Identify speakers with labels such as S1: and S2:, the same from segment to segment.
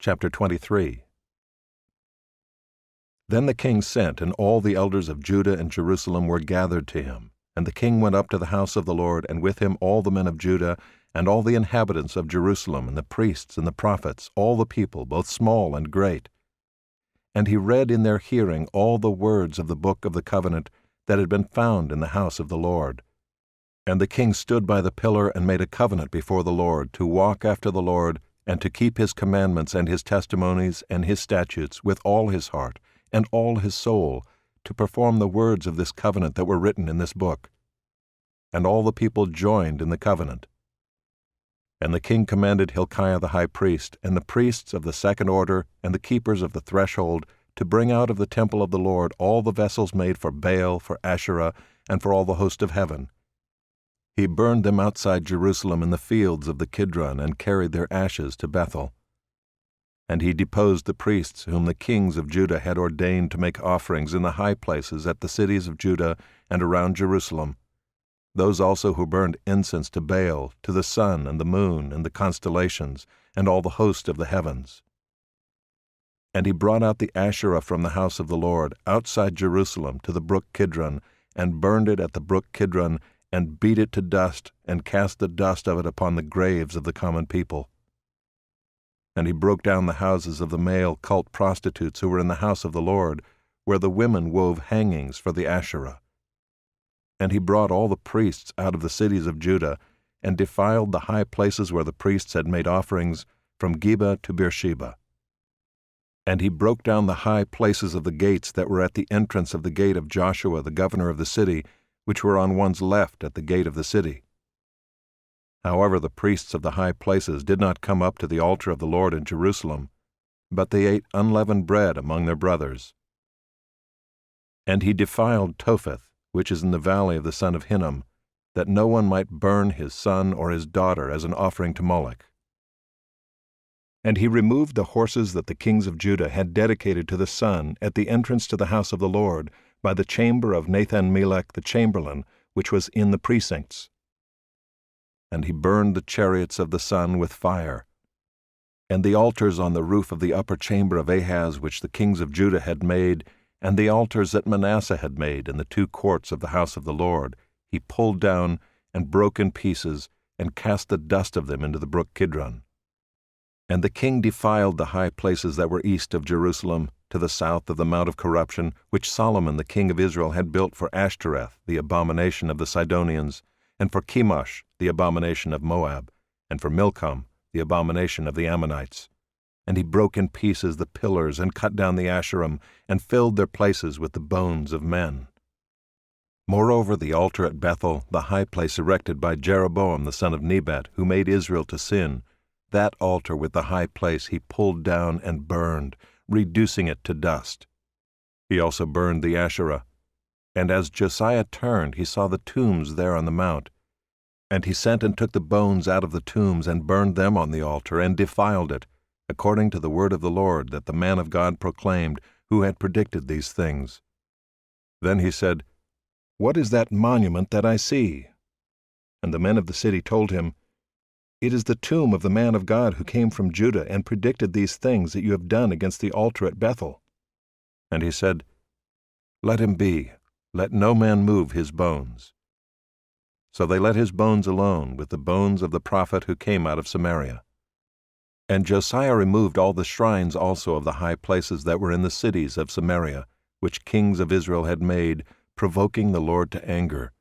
S1: Chapter 23. Then the king sent, and all the elders of Judah and Jerusalem were gathered to him. And the king went up to the house of the Lord, and with him all the men of Judah, and all the inhabitants of Jerusalem, and the priests and the prophets, all the people, both small and great. And he read in their hearing all the words of the book of the covenant that had been found in the house of the Lord. And the king stood by the pillar and made a covenant before the Lord, to walk after the Lord, and to keep his commandments and his testimonies and his statutes with all his heart and all his soul, to perform the words of this covenant that were written in this book. And all the people joined in the covenant. And the king commanded Hilkiah the high priest, and the priests of the second order, and the keepers of the threshold, to bring out of the temple of the Lord all the vessels made for Baal, for Asherah, and for all the host of heaven. He burned them outside Jerusalem in the fields of the Kidron, and carried their ashes to Bethel. And he deposed the priests whom the kings of Judah had ordained to make offerings in the high places at the cities of Judah and around Jerusalem, those also who burned incense to Baal, to the sun and the moon and the constellations, and all the host of the heavens. And he brought out the Asherah from the house of the Lord, outside Jerusalem, to the brook Kidron, and burned it at the brook Kidron, and beat it to dust, and cast the dust of it upon the graves of the common people. And he broke down the houses of the male cult prostitutes who were in the house of the Lord, where the women wove hangings for the Asherah. And he brought all the priests out of the cities of Judah, and defiled the high places where the priests had made offerings, from Geba to Beersheba. And he broke down the high places of the gates that were at the entrance of the gate of Joshua the governor of the city, which were on one's left at the gate of the city. However, the priests of the high places did not come up to the altar of the Lord in Jerusalem, but they ate unleavened bread among their brothers. And he defiled Topheth, which is in the valley of the son of Hinnom, that no one might burn his son or his daughter as an offering to Moloch. And he removed the horses that the kings of Judah had dedicated to the sun at the entrance to the house of the Lord, by the chamber of Nathan-Melech the chamberlain, which was in the precincts. And he burned the chariots of the sun with fire, and the altars on the roof of the upper chamber of Ahaz which the kings of Judah had made, and the altars that Manasseh had made in the two courts of the house of the Lord, he pulled down and broke in pieces, and cast the dust of them into the brook Kidron. And the king defiled the high places that were east of Jerusalem, to the south of the Mount of Corruption, which Solomon the king of Israel had built for Ashtoreth, the abomination of the Sidonians, and for Chemosh, the abomination of Moab, and for Milcom, the abomination of the Ammonites. And he broke in pieces the pillars, and cut down the Asherim, and filled their places with the bones of men. Moreover, the altar at Bethel, the high place erected by Jeroboam the son of Nebat, who made Israel to sin, that altar with the high place he pulled down and burned, reducing it to dust. He also burned the Asherah. And as Josiah turned, he saw the tombs there on the mount. And he sent and took the bones out of the tombs, and burned them on the altar, and defiled it, according to the word of the Lord that the man of God proclaimed, who had predicted these things. Then he said, "What is that monument that I see?" And the men of the city told him, "It is the tomb of the man of God who came from Judah and predicted these things that you have done against the altar at Bethel." And he said, "Let him be. Let no man move his bones." So they let his bones alone, with the bones of the prophet who came out of Samaria. And Josiah removed all the shrines also of the high places that were in the cities of Samaria, which kings of Israel had made, provoking the Lord to anger.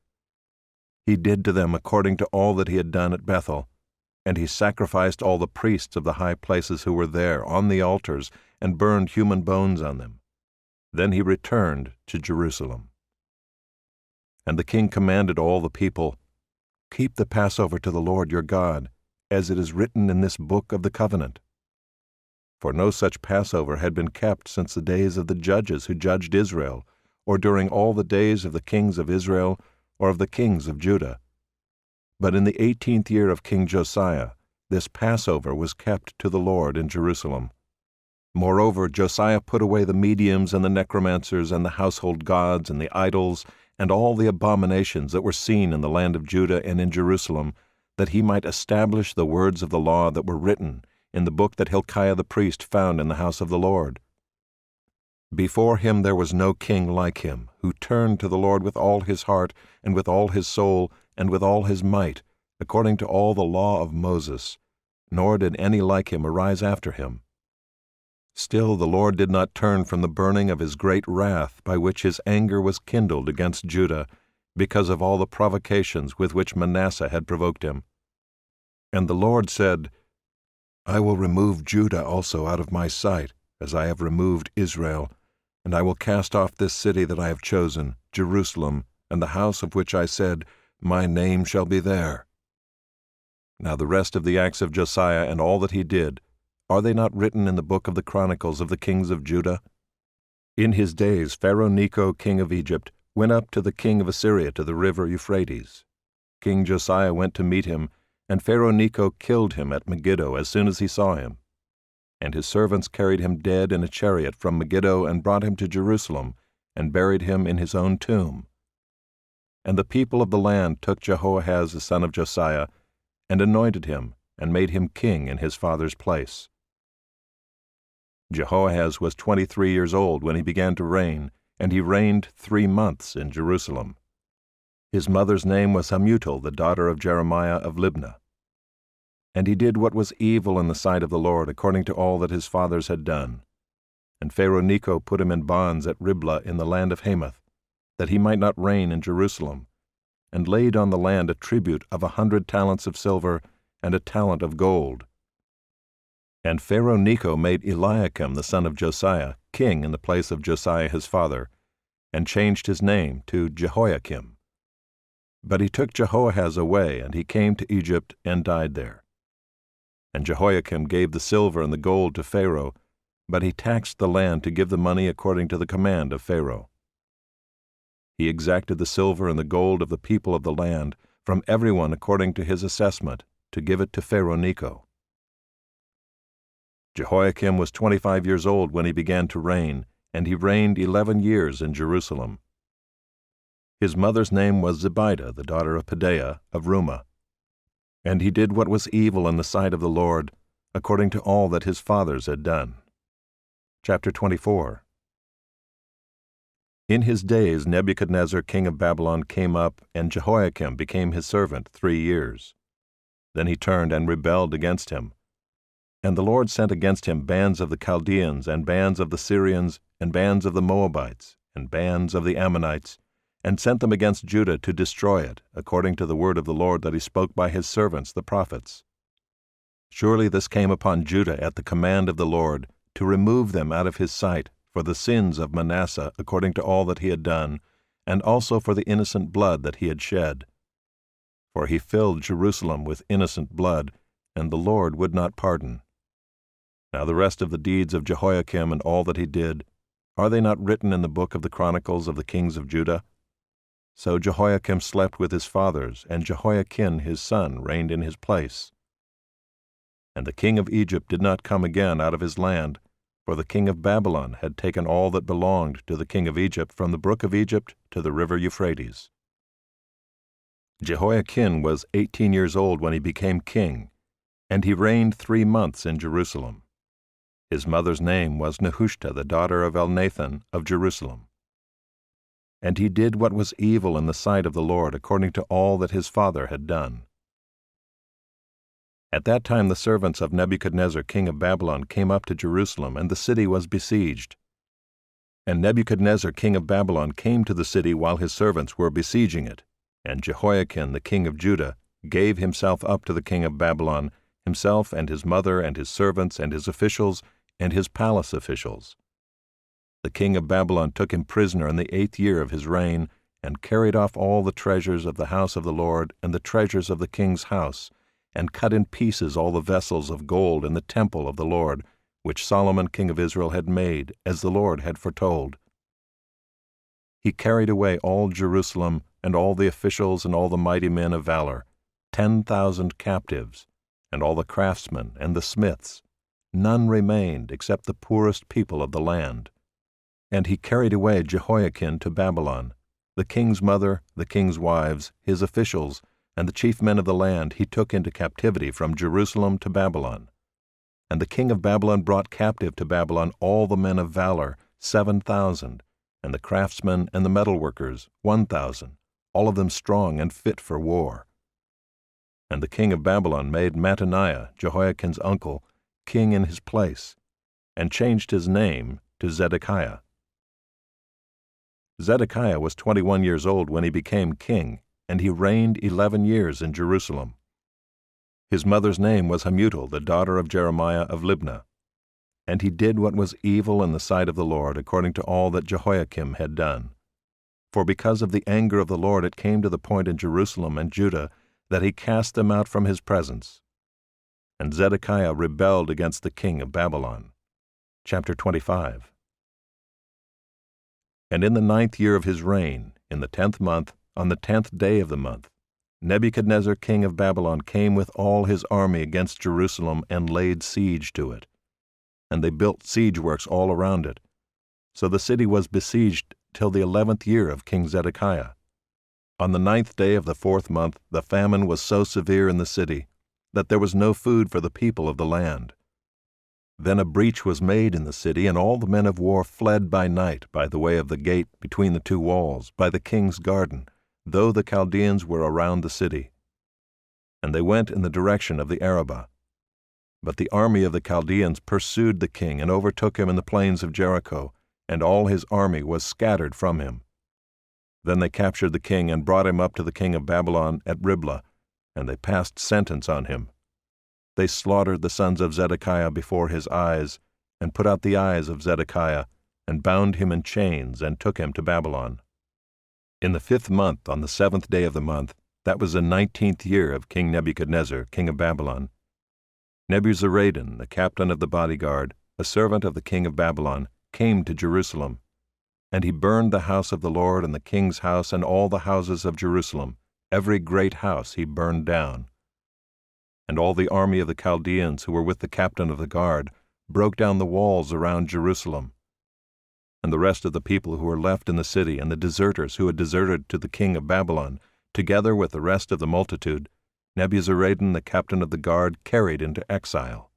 S1: He did to them according to all that he had done at Bethel, and he sacrificed all the priests of the high places who were there on the altars, and burned human bones on them. Then he returned to Jerusalem. And the king commanded all the people, "Keep the Passover to the Lord your God, as it is written in this book of the covenant." For no such Passover had been kept since the days of the judges who judged Israel, or during all the days of the kings of Israel, or of the kings of Judah. But in the 18th year of King Josiah, this Passover was kept to the Lord in Jerusalem. Moreover, Josiah put away the mediums and the necromancers and the household gods and the idols and all the abominations that were seen in the land of Judah and in Jerusalem, that he might establish the words of the law that were written in the book that Hilkiah the priest found in the house of the Lord. Before him there was no king like him, who turned to the Lord with all his heart, and with all his soul, and with all his might, according to all the law of Moses, nor did any like him arise after him. Still the Lord did not turn from the burning of his great wrath, by which his anger was kindled against Judah, because of all the provocations with which Manasseh had provoked him. And the Lord said, I will remove Judah also out of my sight, as I have removed Israel, and I will cast off this city that I have chosen, Jerusalem, and the house of which I said, My name shall be there. Now the rest of the acts of Josiah and all that he did, are they not written in the book of the Chronicles of the kings of Judah? In his days Pharaoh Necho king of Egypt went up to the king of Assyria to the river Euphrates. King Josiah went to meet him, and Pharaoh Necho killed him at Megiddo as soon as he saw him. And his servants carried him dead in a chariot from Megiddo and brought him to Jerusalem, and buried him in his own tomb. And the people of the land took Jehoahaz the son of Josiah, and anointed him, and made him king in his father's place. Jehoahaz was 23 years old when he began to reign, and he reigned 3 months in Jerusalem. His mother's name was Hamutal, the daughter of Jeremiah of Libnah. And he did what was evil in the sight of the Lord, according to all that his fathers had done. And Pharaoh Necho put him in bonds at Riblah in the land of Hamath, that he might not reign in Jerusalem, and laid on the land a tribute of 100 talents of silver and a talent of gold. And Pharaoh Necho made Eliakim the son of Josiah king in the place of Josiah his father, and changed his name to Jehoiakim. But he took Jehoahaz away, and he came to Egypt and died there. And Jehoiakim gave the silver and the gold to Pharaoh, but he taxed the land to give the money according to the command of Pharaoh. He exacted the silver and the gold of the people of the land, from everyone according to his assessment, to give it to Pharaoh Necho. Jehoiakim was 25 years old when he began to reign, and he reigned 11 years in Jerusalem. His mother's name was Zebidah, the daughter of Pedaiah of Rumah. And he did what was evil in the sight of the Lord, according to all that his fathers had done. Chapter 24. In his days Nebuchadnezzar king of Babylon came up, and Jehoiakim became his servant 3 years. Then he turned and rebelled against him. And the Lord sent against him bands of the Chaldeans, and bands of the Syrians, and bands of the Moabites, and bands of the Ammonites, and sent them against Judah to destroy it, according to the word of the Lord that he spoke by his servants the prophets. Surely this came upon Judah at the command of the Lord, to remove them out of his sight, for the sins of Manasseh according to all that he had done, and also for the innocent blood that he had shed. For he filled Jerusalem with innocent blood, and the Lord would not pardon. Now the rest of the deeds of Jehoiakim and all that he did, are they not written in the book of the Chronicles of the kings of Judah? So Jehoiakim slept with his fathers, and Jehoiachin his son reigned in his place. And the king of Egypt did not come again out of his land, for the king of Babylon had taken all that belonged to the king of Egypt from the brook of Egypt to the river Euphrates. Jehoiachin was 18 years old when he became king, and he reigned 3 months in Jerusalem. His mother's name was Nehushta, the daughter of Elnathan of Jerusalem. And he did what was evil in the sight of the Lord, according to all that his father had done. At that time the servants of Nebuchadnezzar king of Babylon came up to Jerusalem, and the city was besieged. And Nebuchadnezzar king of Babylon came to the city while his servants were besieging it, and Jehoiachin the king of Judah gave himself up to the king of Babylon, himself and his mother and his servants and his officials and his palace officials. The king of Babylon took him prisoner in the 8th year of his reign, and carried off all the treasures of the house of the Lord and the treasures of the king's house, and cut in pieces all the vessels of gold in the temple of the Lord, which Solomon king of Israel had made, as the Lord had foretold. He carried away all Jerusalem, and all the officials and all the mighty men of valor, 10,000 captives, and all the craftsmen and the smiths. None remained except the poorest people of the land. And he carried away Jehoiachin to Babylon. The king's mother, the king's wives, his officials, and the chief men of the land he took into captivity from Jerusalem to Babylon. And the king of Babylon brought captive to Babylon all the men of valor, 7,000, and the craftsmen and the metalworkers, 1,000, all of them strong and fit for war. And the king of Babylon made Mattaniah, Jehoiachin's uncle, king in his place, and changed his name to Zedekiah. Zedekiah was 21 years old when he became king, and he reigned 11 years in Jerusalem. His mother's name was Hamutal, the daughter of Jeremiah of Libnah. And he did what was evil in the sight of the Lord, according to all that Jehoiakim had done. For because of the anger of the Lord it came to the point in Jerusalem and Judah that he cast them out from his presence. And Zedekiah rebelled against the king of Babylon. Chapter 25. And in the 9th year of his reign, in the 10th month, on the 10th day of the month, Nebuchadnezzar king of Babylon came with all his army against Jerusalem and laid siege to it. And they built siege works all around it. So the city was besieged till the 11th year of King Zedekiah. On the 9th day of the 4th month the famine was so severe in the city that there was no food for the people of the land. Then a breach was made in the city, and all the men of war fled by night by the way of the gate between the two walls, by the king's garden, though the Chaldeans were around the city. And they went in the direction of the Arabah. But the army of the Chaldeans pursued the king and overtook him in the plains of Jericho, and all his army was scattered from him. Then they captured the king and brought him up to the king of Babylon at Riblah, and they passed sentence on him. They slaughtered the sons of Zedekiah before his eyes, and put out the eyes of Zedekiah, and bound him in chains, and took him to Babylon. In the 5th month, on the 7th day of the month, that was the 19th year of King Nebuchadnezzar, king of Babylon, Nebuzaradan, the captain of the bodyguard, a servant of the king of Babylon, came to Jerusalem. And he burned the house of the Lord and the king's house and all the houses of Jerusalem. Every great house he burned down. And all the army of the Chaldeans who were with the captain of the guard broke down the walls around Jerusalem. And the rest of the people who were left in the city and the deserters who had deserted to the king of Babylon, together with the rest of the multitude, Nebuzaradan, the captain of the guard, carried into exile.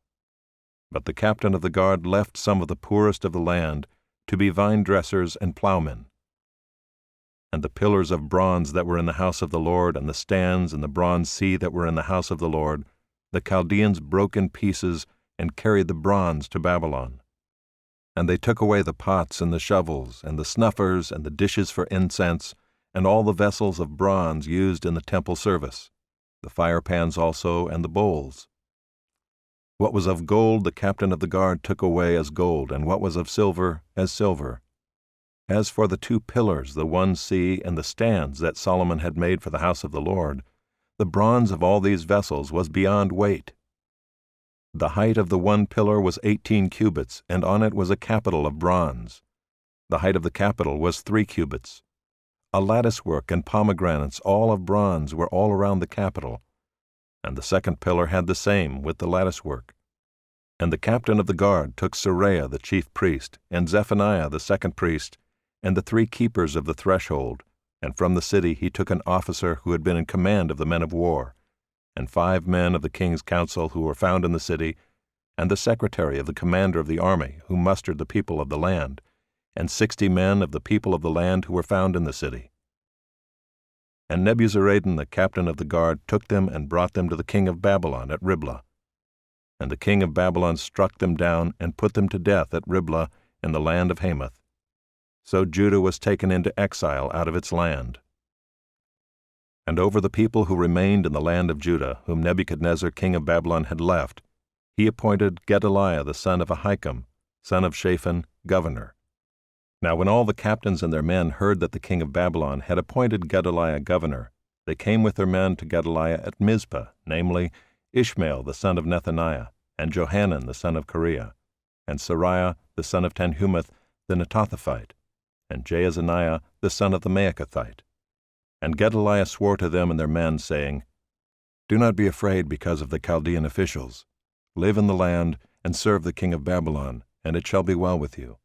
S1: But the captain of the guard left some of the poorest of the land to be vine-dressers and plowmen. And the pillars of bronze that were in the house of the Lord, and the stands and the bronze sea that were in the house of the Lord, the Chaldeans broke in pieces and carried the bronze to Babylon. And they took away the pots and the shovels, and the snuffers and the dishes for incense, and all the vessels of bronze used in the temple service, the firepans also, and the bowls. What was of gold the captain of the guard took away as gold, and what was of silver as silver. As for the 2 pillars, the one sea, and the stands that Solomon had made for the house of the Lord, the bronze of all these vessels was beyond weight. The height of the one pillar was 18 cubits, and on it was a capital of bronze. The height of the capital was 3 cubits. A latticework and pomegranates, all of bronze, were all around the capital. And the second pillar had the same, with the latticework. And the captain of the guard took Seraiah the chief priest, and Zephaniah the second priest, and the 3 keepers of the threshold, and from the city he took an officer who had been in command of the men of war, and 5 men of the king's council who were found in the city, and the secretary of the commander of the army who mustered the people of the land, and 60 men of the people of the land who were found in the city. And Nebuzaradan the captain of the guard took them and brought them to the king of Babylon at Riblah. And the king of Babylon struck them down and put them to death at Riblah in the land of Hamath. So Judah was taken into exile out of its land. And over the people who remained in the land of Judah, whom Nebuchadnezzar king of Babylon had left, he appointed Gedaliah the son of Ahikam, son of Shaphan, governor. Now when all the captains and their men heard that the king of Babylon had appointed Gedaliah governor, they came with their men to Gedaliah at Mizpah, namely, Ishmael the son of Nethaniah, and Johanan the son of Kareah, and Seraiah the son of Tanhumeth the Netophathite, and Jaazaniah the son of the Maacathite. And Gedaliah swore to them and their men, saying, Do not be afraid because of the Chaldean officials. Live in the land, and serve the king of Babylon, and it shall be well with you.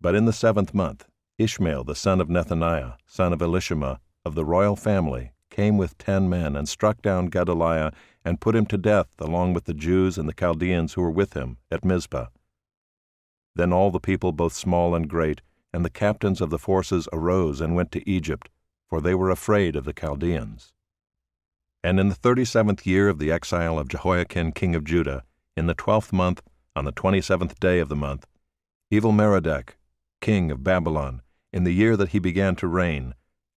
S1: But in the 7th month, Ishmael the son of Nethaniah, son of Elishama, of the royal family, came with 10 men and struck down Gedaliah and put him to death along with the Jews and the Chaldeans who were with him at Mizpah. Then all the people, both small and great, and the captains of the forces arose and went to Egypt, for they were afraid of the Chaldeans. And in the 37th year of the exile of Jehoiakim king of Judah, in the 12th month, on the 27th day of the month, Evil-Merodach, king of Babylon, in the year that he began to reign,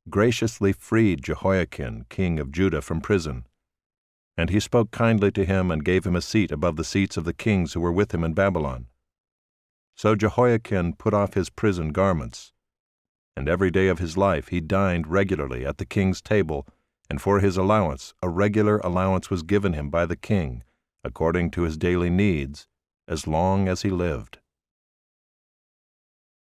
S1: graciously freed Jehoiakim king of Judah from prison. And he spoke kindly to him and gave him a seat above the seats of the kings who were with him in Babylon. So Jehoiakim put off his prison garments, and every day of his life he dined regularly at the king's table, and for his allowance a regular allowance was given him by the king, according to his daily needs, as long as he lived.